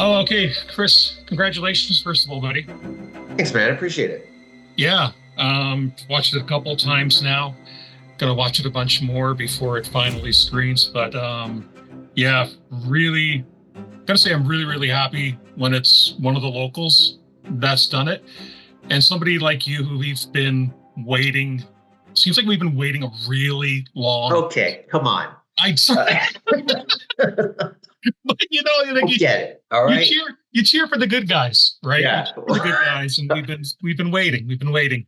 Oh, okay, Chris. Congratulations, first of all, buddy. Thanks, man. I appreciate it. Yeah, watched it a couple of times now. Gonna watch it a bunch more before it finally screens. But yeah, really gotta say I'm really, really happy when it's one of the locals that's done it. And somebody like you who we've been waiting, seems like we've been waiting a really long. Okay, come on. I Uh, but like I get it. All you right. cheer for the good guys, right? You Yeah. cheer for the good guys, and we've been waiting. We've been waiting.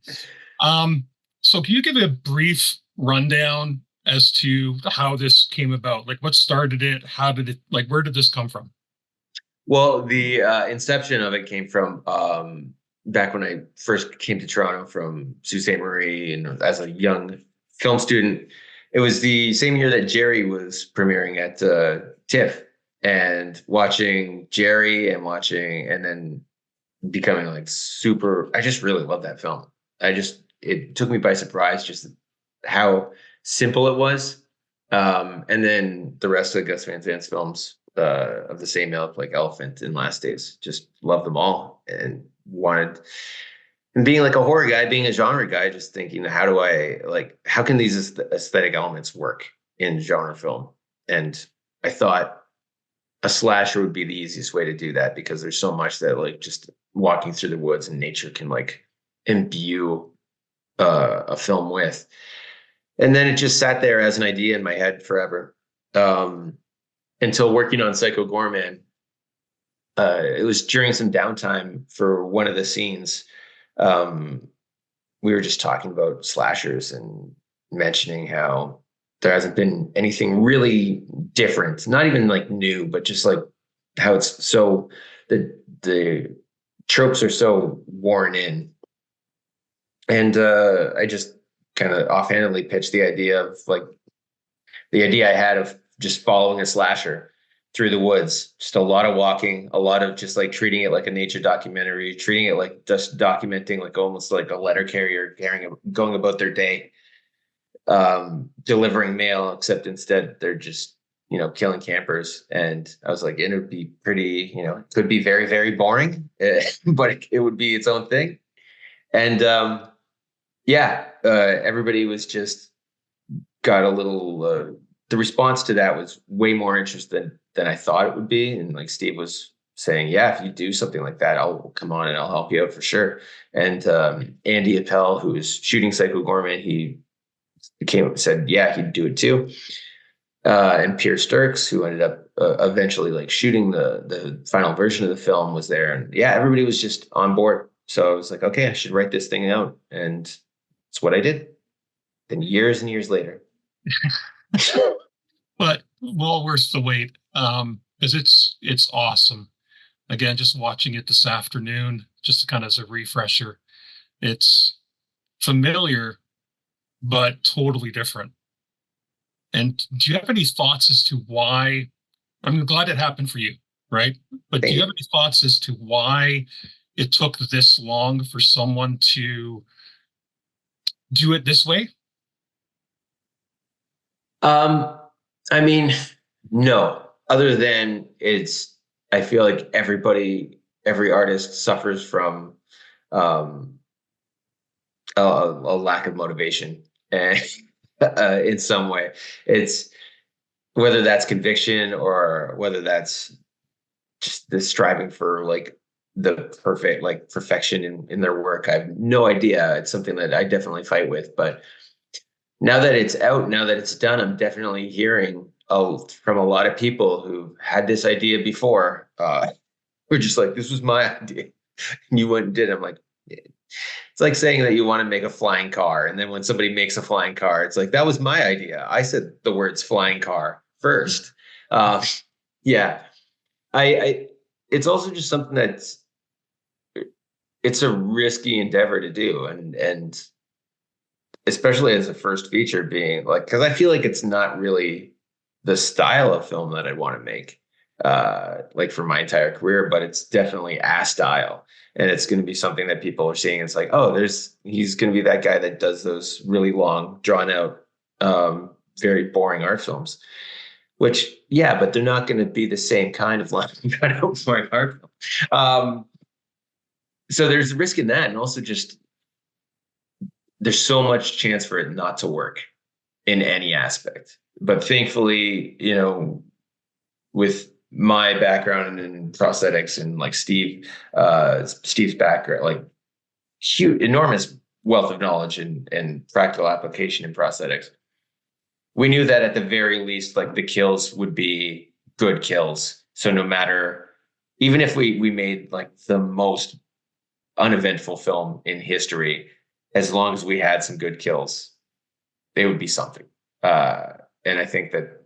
Um, so can you give a brief rundown as to how this came about? Like what started it? How did it like where did this come from? Well, the inception of it came from back when I first came to Toronto from Sault Ste. Marie, and as a young film student, it was the same year that Jerry was premiering at TIFF, and watching Jerry and then becoming like super. I just really love that film. It took me by surprise just how simple it was. And then the rest of Gus Van Sant's films of the same ilk, like Elephant and Last Days, just loved them all and wanted. And being like a horror guy, being a genre guy, just thinking, how can these aesthetic elements work in genre film? And I thought a slasher would be the easiest way to do that because there's so much that like just walking through the woods and nature can like imbue a film with. And then it just sat there as an idea in my head forever, until working on Psycho Gorman. It was during some downtime for one of the scenes. Um, we were just talking about slashers and mentioning how there hasn't been anything really different, not even like new, but just like how it's so the tropes are so worn in. And I just kind of offhandedly pitched the idea I had of just following a slasher through the woods, just a lot of walking, a lot of just like treating it like a nature documentary, treating it like just documenting, like almost like a letter carrier going about their day, delivering mail, except instead they're just, killing campers. And I was like, it would be pretty, it could be very, very boring, but it would be its own thing. And yeah, everybody was just got a little. The response to that was way more interest than I thought it would be, and like Steve was saying, yeah, if you do something like that, I'll come on and I'll help you out for sure. And Andy Appel, who was shooting Psycho Gorman, he said, yeah, he'd do it too. And Pierce Sturks, who ended up eventually like shooting the final version of the film, was there, and yeah, everybody was just on board. So I was like, okay, I should write this thing out, and it's what I did. Then years and years later. But well worth the wait. Because it's awesome. Again, just watching it this afternoon, just to kind of as a refresher, it's familiar but totally different. And do you have any thoughts as to why? I'm glad it happened for you, right? But do you have any thoughts as to why it took this long for someone to do it this way? Um, I mean, no, other than I feel like every artist suffers from um, a lack of motivation and in some way. It's whether that's conviction or whether that's just the striving for like the perfect, like perfection in their work. I have no idea. It's something that I definitely fight with, but now that it's out, now that it's done, I'm definitely hearing from a lot of people who had this idea before. We're just like, this was my idea. And you went and did it. I'm like, yeah. It's like saying that you want to make a flying car. And then when somebody makes a flying car, it's like, that was my idea. I said the words flying car first. Uh, yeah. I it's also just something it's a risky endeavor to do. And especially as a first feature being like, because I feel like it's not really the style of film that I want to make, like for my entire career, but it's definitely a style, and it's going to be something that people are seeing. It's like, oh, he's going to be that guy that does those really long, drawn out very boring art films. Which, yeah, but they're not going to be the same kind of line boring art film. So there's a risk in that, and also just there's so much chance for it not to work in any aspect. But thankfully, with my background in prosthetics and like Steve's background, like huge, enormous wealth of knowledge and practical application in prosthetics, we knew that at the very least, like the kills would be good kills. So no matter, even if we made like the most uneventful film in history, as long as we had some good kills, they would be something. And I think that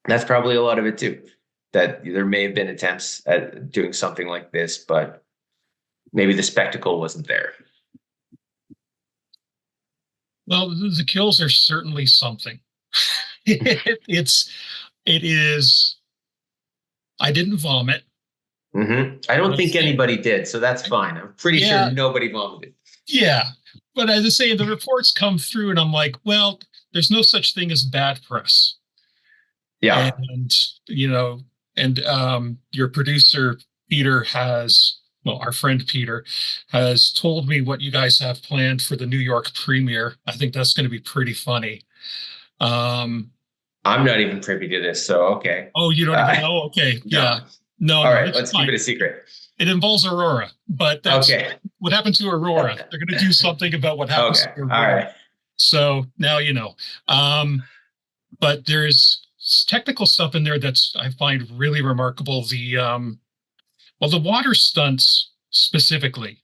that's probably a lot of it too, that there may have been attempts at doing something like this, but maybe the spectacle wasn't there. Well, the kills are certainly something. it is. I didn't vomit. I don't think anybody did, so that's fine. I'm pretty sure nobody vomited. Yeah, but as I say, the reports come through, and I'm like, well, there's no such thing as bad press. Yeah, and your producer Peter our friend Peter has told me what you guys have planned for the New York premiere. I think that's going to be pretty funny. I'm not even privy to this, so okay. Oh, you don't even know? Okay, no. Yeah. No, all right, let's keep it a secret. It involves Aurora, but that's okay. What happened to Aurora. They're going to do something about what happens to Aurora. All right. So now you know. But there's technical stuff in there that's I find really remarkable. The water stunts specifically,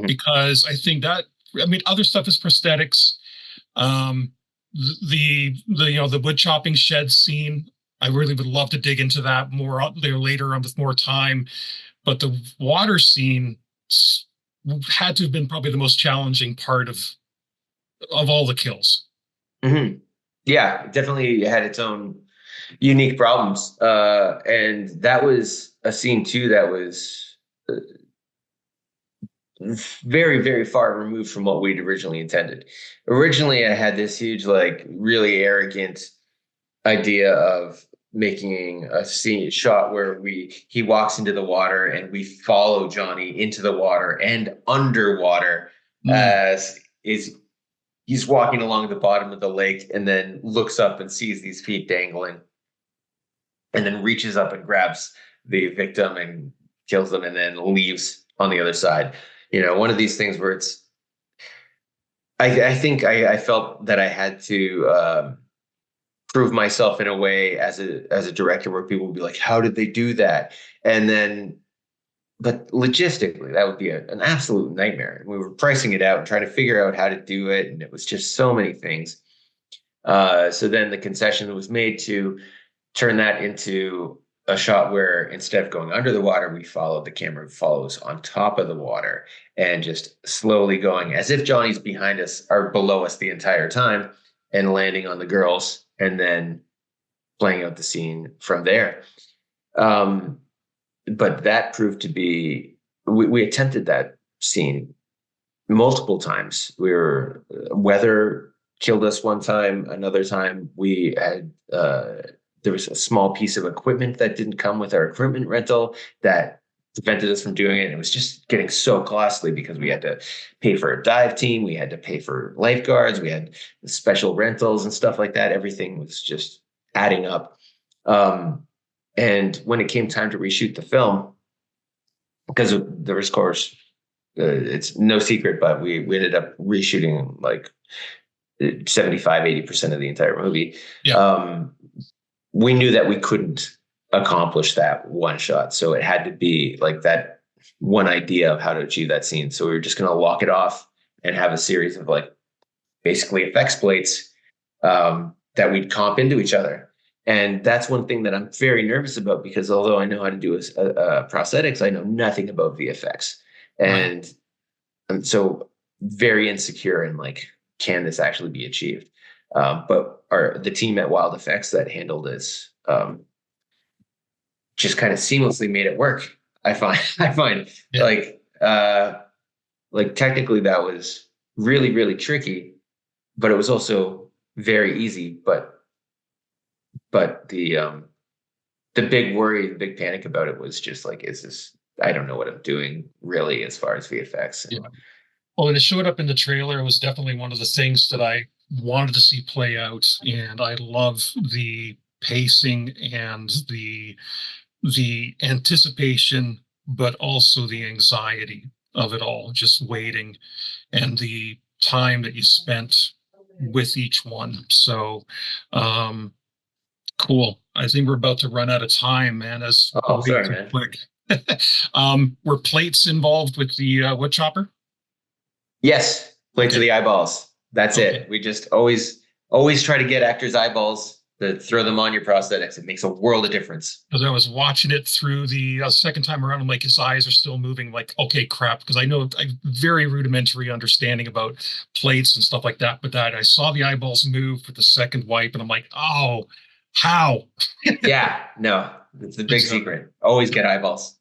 because I think other stuff is prosthetics. The wood chopping shed scene, I really would love to dig into that more out there later on with more time. But the water scene had to have been probably the most challenging part of all the kills. Mm-hmm. Yeah, it definitely had its own unique problems. And that was a scene too that was very, very far removed from what we'd originally intended. Originally, I had this huge, like really arrogant idea of making a scene shot where he walks into the water and we follow Johnny into the water and underwater as he's walking along the bottom of the lake and then looks up and sees these feet dangling and then reaches up and grabs the victim and kills them and then leaves on the other side. One of these things where it's, I think I felt that I had to prove myself in a way as a director where people would be like, how did they do that? But logistically, that would be an absolute nightmare. We were pricing it out and trying to figure out how to do it. And it was just so many things. So then the concession was made to turn that into a shot where instead of going under the water, the camera follows on top of the water and just slowly going as if Johnny's behind us or below us the entire time and landing on the girls and then playing out the scene from there. But that proved to be, we attempted that scene multiple times. Weather killed us one time. Another time we had, there was a small piece of equipment that didn't come with our equipment rental that prevented us from doing it. And it was just getting so costly because we had to pay for a dive team. We had to pay for lifeguards. We had special rentals and stuff like that. Everything was just adding up. And when it came time to reshoot the film, because there was, of course, it's no secret, but we ended up reshooting like 75, 80% of the entire movie. Yeah. We knew that we couldn't accomplish that one shot. So it had to be like that one idea of how to achieve that scene. So we were just going to lock it off and have a series of like basically effects plates that we'd comp into each other. And that's one thing that I'm very nervous about because although I know how to do prosthetics, I know nothing about VFX. And I'm so very insecure in like, can this actually be achieved? But the team at Wild Effects that handled this just kind of seamlessly made it work. I find like technically that was really, really tricky, but it was also very easy, but the big worry, the big panic about it was just like, is this, I don't know what I'm doing really as far as VFX. Yeah. Well, when it showed up in the trailer, it was definitely one of the things that I wanted to see play out, and I love the pacing and the anticipation, but also the anxiety of it all, just waiting, and the time that you spent with each one. So, um, cool. I think we're about to run out of time, man. That's Oh, way sorry, too man. quick. Were plates involved with the wood chopper? Yes, plate to Okay. the eyeballs. That's Okay. it. We just always try to get actors' eyeballs to throw them on your prosthetics. It makes a world of difference. Because I was watching it through the second time around, I'm like, his eyes are still moving. Like, okay, crap. Because I know I very rudimentary understanding about plates and stuff like that. But that I saw the eyeballs move for the second wipe, and I'm like, oh, how? Yeah, no, it's the Good big stuff. secret. Always get eyeballs.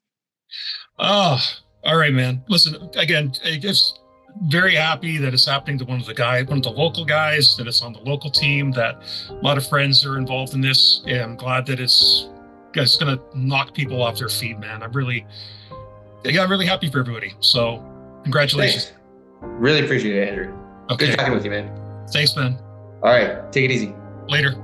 Oh, all right, man. Listen, again, I just very happy that it's happening to one of the local guys, that it's on the local team, that a lot of friends are involved in this. And I'm glad that it's going to knock people off their feet, man. I'm really happy for everybody. So congratulations. Thanks. Really appreciate it, Andrew. Good Okay. talking with you, man. Thanks, man. All right, take it easy. Later.